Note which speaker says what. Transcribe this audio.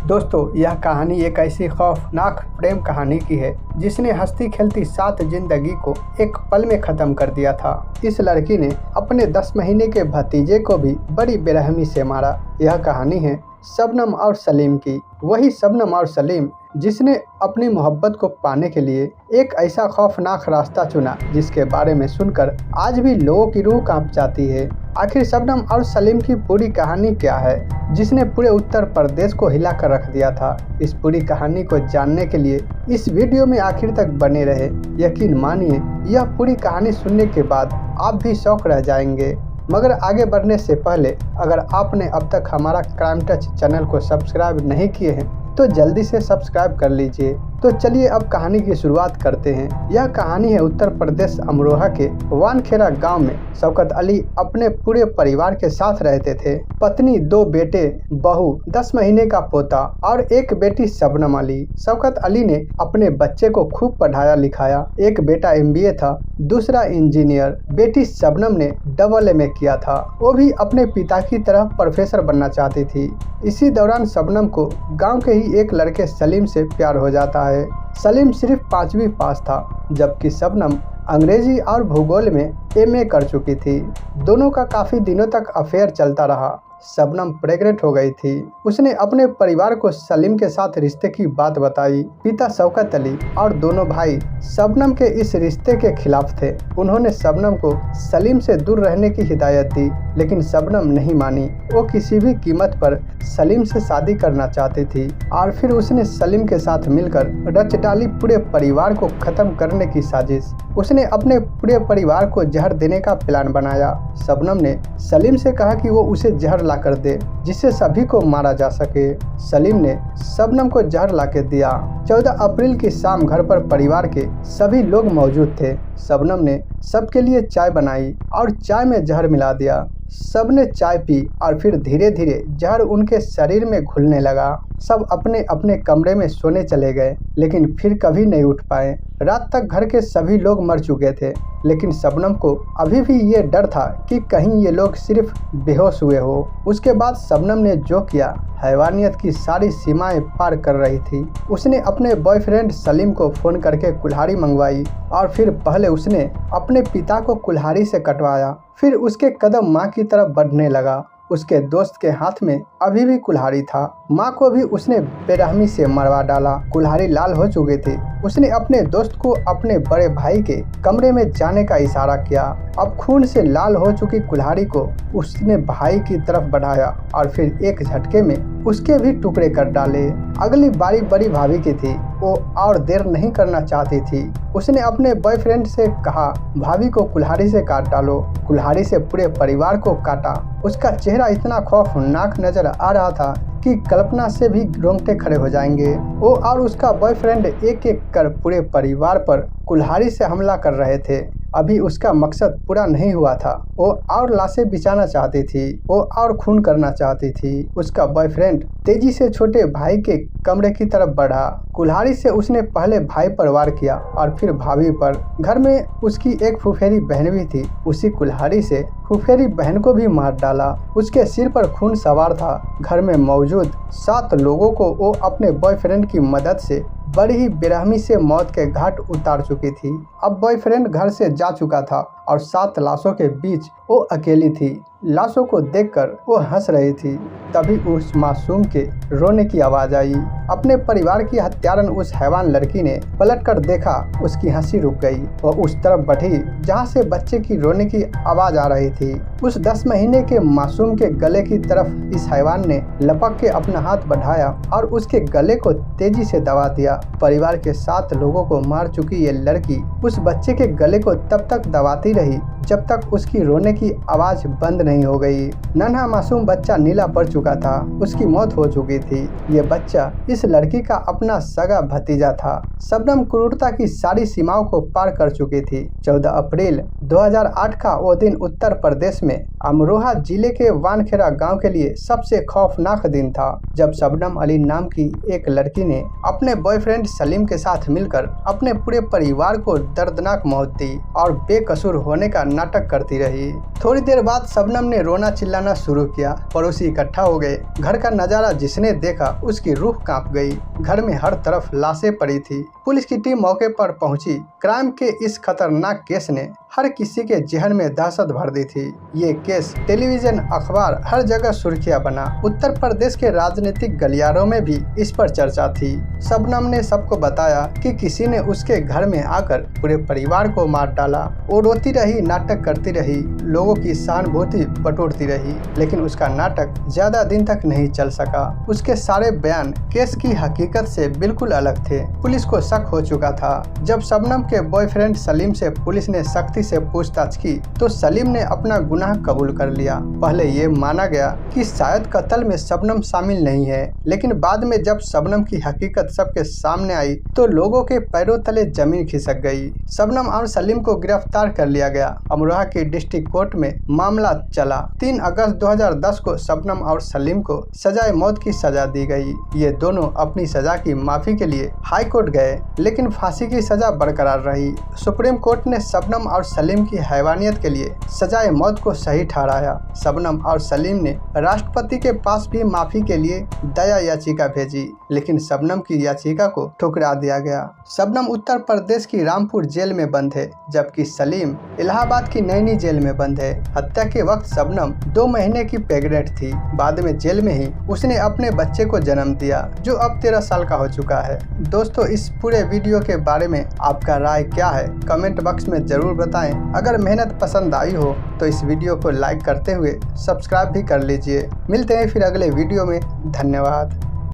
Speaker 1: दोस्तों, यह कहानी एक ऐसी खौफनाक प्रेम कहानी की है जिसने हंसती खेलती 7 जिंदगी को एक पल में खत्म कर दिया था। इस लड़की ने अपने 10 महीने के भतीजे को भी बड़ी बेरहमी से मारा। यह कहानी है शबनम और सलीम की। वही शबनम और सलीम जिसने अपनी मोहब्बत को पाने के लिए एक ऐसा खौफनाक रास्ता चुना जिसके बारे में सुनकर आज भी लोगों की रूह कांप जाती है। आखिर शबनम और सलीम की पूरी कहानी क्या है जिसने पूरे उत्तर प्रदेश को हिला कर रख दिया था? इस पूरी कहानी को जानने के लिए इस वीडियो में आखिर तक बने रहे। यकीन मानिए, यह पूरी कहानी सुनने के बाद आप भी शौक रह जाएंगे। मगर आगे बढ़ने से पहले अगर आपने अब तक हमारा क्राइम टच चैनल को सब्सक्राइब नहीं किए हैं तो जल्दी से सब्सक्राइब कर लीजिए। तो चलिए अब कहानी की शुरुआत करते हैं। यह कहानी है उत्तर प्रदेश अमरोहा के वानखेड़ा गांव में। शौकत अली अपने पूरे परिवार के साथ रहते थे। पत्नी, 2 बेटे, बहू, 10 महीने का पोता और एक बेटी शबनम अली। शौकत अली ने अपने बच्चे को खूब पढ़ाया लिखाया। एक बेटा MBA था, दूसरा इंजीनियर। बेटी शबनम ने AA किया था। वो भी अपने पिता की तरह प्रोफेसर बनना चाहती थी। इसी दौरान शबनम को गांव के ही एक लड़के सलीम से प्यार हो जाता है। सलीम सिर्फ 5वीं पास था, जबकि शबनम अंग्रेजी और भूगोल में MA कर चुकी थी। दोनों का काफी दिनों तक अफेयर चलता रहा। शबनम प्रेग्नेंट हो गई थी। उसने अपने परिवार को सलीम के साथ रिश्ते की बात बताई। पिता शौकत अली और दोनों भाई शबनम के इस रिश्ते के खिलाफ थे। उन्होंने शबनम को सलीम से दूर रहने की हिदायत दी, लेकिन शबनम नहीं मानी। वो किसी भी कीमत पर सलीम से शादी करना चाहती थी और फिर उसने सलीम के साथ मिलकर रच डाली पूरे परिवार को खत्म करने की साजिश। उसने अपने पूरे परिवार को जहर देने का प्लान बनाया। शबनम ने सलीम से कहा कि वो उसे जहर ला कर दे जिससे सभी को मारा जा सके। सलीम ने शबनम को जहर ला के दिया। 14 अप्रैल की शाम घर पर परिवार के सभी लोग मौजूद थे। शबनम ने सबके लिए चाय बनाई और चाय में जहर मिला दिया। सबने चाय पी और फिर धीरे धीरे जहर उनके शरीर में घुलने लगा। सब अपने अपने कमरे में सोने चले गए, लेकिन फिर कभी नहीं उठ पाए। रात तक घर के सभी लोग मर चुके थे, लेकिन शबनम को अभी भी ये डर था कि कहीं ये लोग सिर्फ बेहोश हुए हो। उसके बाद शबनम ने जो किया हैवानियत की सारी सीमाएं पार कर रही थी। उसने अपने बॉयफ्रेंड सलीम को फ़ोन करके कुल्हाड़ी मंगवाई और फिर पहले उसने अपने पिता को कुल्हाड़ी से कटवाया। फिर उसके कदम माँ की तरफ बढ़ने लगा। उसके दोस्त के हाथ में अभी भी कुल्हाड़ी था। माँ को भी उसने बेरहमी से मरवा डाला। कुल्हाड़ी लाल हो चुकी थी। उसने अपने दोस्त को अपने बड़े भाई के कमरे में जाने का इशारा किया। अब खून से लाल हो चुकी कुल्हाड़ी को उसने भाई की तरफ बढ़ाया और फिर एक झटके में उसके भी टुकड़े कर डाले। अगली बारी बड़ी भाभी की थी। वो और देर नहीं करना चाहती थी। उसने अपने बॉयफ्रेंड से कहा, भाभी को कुल्हाड़ी से काट डालो। कुल्हाड़ी से पूरे परिवार को काटा। उसका चेहरा इतना खौफनाक नजर आ रहा था कि कल्पना से भी रोंगटे खड़े हो जाएंगे। वो और उसका बॉयफ्रेंड एक एक कर पूरे परिवार पर कुल्हाड़ी से हमला कर रहे थे। अभी उसका मकसद पूरा नहीं हुआ था। वो और लाशें बिछाना चाहती थी। वो और खून करना चाहती थी। उसका बॉयफ्रेंड तेजी से छोटे भाई के कमरे की तरफ बढ़ा। कुल्हाड़ी से उसने पहले भाई पर वार किया और फिर भाभी पर। घर में उसकी एक फुफेरी बहन भी थी। उसी कुल्हाड़ी से फुफेरी बहन को भी मार डाला। उसके सिर पर खून सवार था। घर में मौजूद 7 लोगों को वो अपने बॉयफ्रेंड की मदद से बड़ी ही बेरहमी से मौत के घाट उतार चुकी थी। अब बॉयफ्रेंड घर से जा चुका था और 7 लाशों के बीच वो अकेली थी। लाशों को देखकर वो हंस रही थी। तभी उस मासूम के रोने की आवाज आई। अपने परिवार की हत्यारन उस हैवान लड़की ने पलटकर देखा। उसकी हंसी रुक गई। वो उस तरफ बढ़ी जहां से बच्चे की रोने की आवाज आ रही थी। उस 10 महीने के मासूम के गले की तरफ इस हैवान ने लपक के अपना हाथ बढ़ाया और उसके गले को तेजी से दबा दिया। परिवार के 7 लोगों को मार चुकी ये लड़की उस बच्चे के गले को तब तक दबाती रही जब तक उसकी रोने की आवाज बंद नहीं हो गई। नन्हा मासूम बच्चा नीला पड़ चुका था। उसकी मौत हो चुकी थी। ये बच्चा इस लड़की का अपना सगा भतीजा था। शबनम क्रूरता की सारी सीमाओं को पार कर चुकी थी। 14 अप्रैल 2008 का वो दिन उत्तर प्रदेश में अमरोहा जिले के वानखेड़ा गांव के लिए सबसे खौफनाक दिन था, जब शबनम अली नाम की एक लड़की ने अपने बॉयफ्रेंड सलीम के साथ मिलकर अपने पूरे परिवार को दर्दनाक मौत दी और बेकसूर होने का नाटक करती रही। थोड़ी देर बाद शबनम ने रोना चिल्लाना शुरू किया। पड़ोसी इकट्ठा हो गए। घर का नजारा जिसने जिन्हें देखा उसकी रूह कांप गई। घर में हर तरफ लाशें पड़ी थी। पुलिस की टीम मौके पर पहुंची। क्राइम के इस खतरनाक केस ने हर किसी के जहन में दहशत भर दी थी। ये केस टेलीविजन, अखबार, हर जगह सुर्खियां बना। उत्तर प्रदेश के राजनीतिक गलियारों में भी इस पर चर्चा थी। शबनम ने सबको बताया कि किसी ने उसके घर में आकर पूरे परिवार को मार डाला। वो रोती रही, नाटक करती रही, लोगों की सहानुभूति बटोरती रही, लेकिन उसका नाटक ज्यादा दिन तक नहीं चल सका। उसके सारे बयान केस की हकीकत से बिल्कुल अलग थे। पुलिस को शक हो चुका था। जब शबनम के बॉयफ्रेंड सलीम से पुलिस ने सख्ती से पूछताछ की तो सलीम ने अपना गुनाह कबूल कर लिया। पहले ये माना गया कि शायद कत्ल में शबनम शामिल नहीं है, लेकिन बाद में जब शबनम की हकीकत सबके सामने आई तो लोगों के पैरों तले जमीन खिसक गई। शबनम और सलीम को गिरफ्तार कर लिया गया। अमरोहा की डिस्ट्रिक्ट कोर्ट में मामला चला। 3 अगस्त 2010 को शबनम और सलीम को सजाए मौत की सजा दी गई। ये दोनों अपनी सजा की माफी के लिए हाई कोर्ट गए, लेकिन फांसी की सजा बरकरार रही। सुप्रीम कोर्ट ने शबनम और सलीम की हैवानियत के लिए सजाए मौत को सही ठहराया। शबनम और सलीम ने राष्ट्रपति के पास भी माफी के लिए दया याचिका भेजी, लेकिन शबनम की याचिका को ठुकरा दिया गया। शबनम उत्तर प्रदेश की रामपुर जेल में बंद है, जबकि सलीम इलाहाबाद की नैनी जेल में बंद है। हत्या के वक्त शबनम 2 महीने की प्रेग्नेंट थी। बाद में जेल में ही उसने अपने बच्चे को जन्म दिया, जो अब 13 साल का हो चुका है। दोस्तों, इस पूरे वीडियो के बारे में आपका राय क्या है, कमेंट बॉक्स में जरूर बताएं। अगर मेहनत पसंद आई हो तो इस वीडियो को लाइक करते हुए सब्सक्राइब भी कर लीजिए। मिलते हैं फिर अगले वीडियो में। धन्यवाद।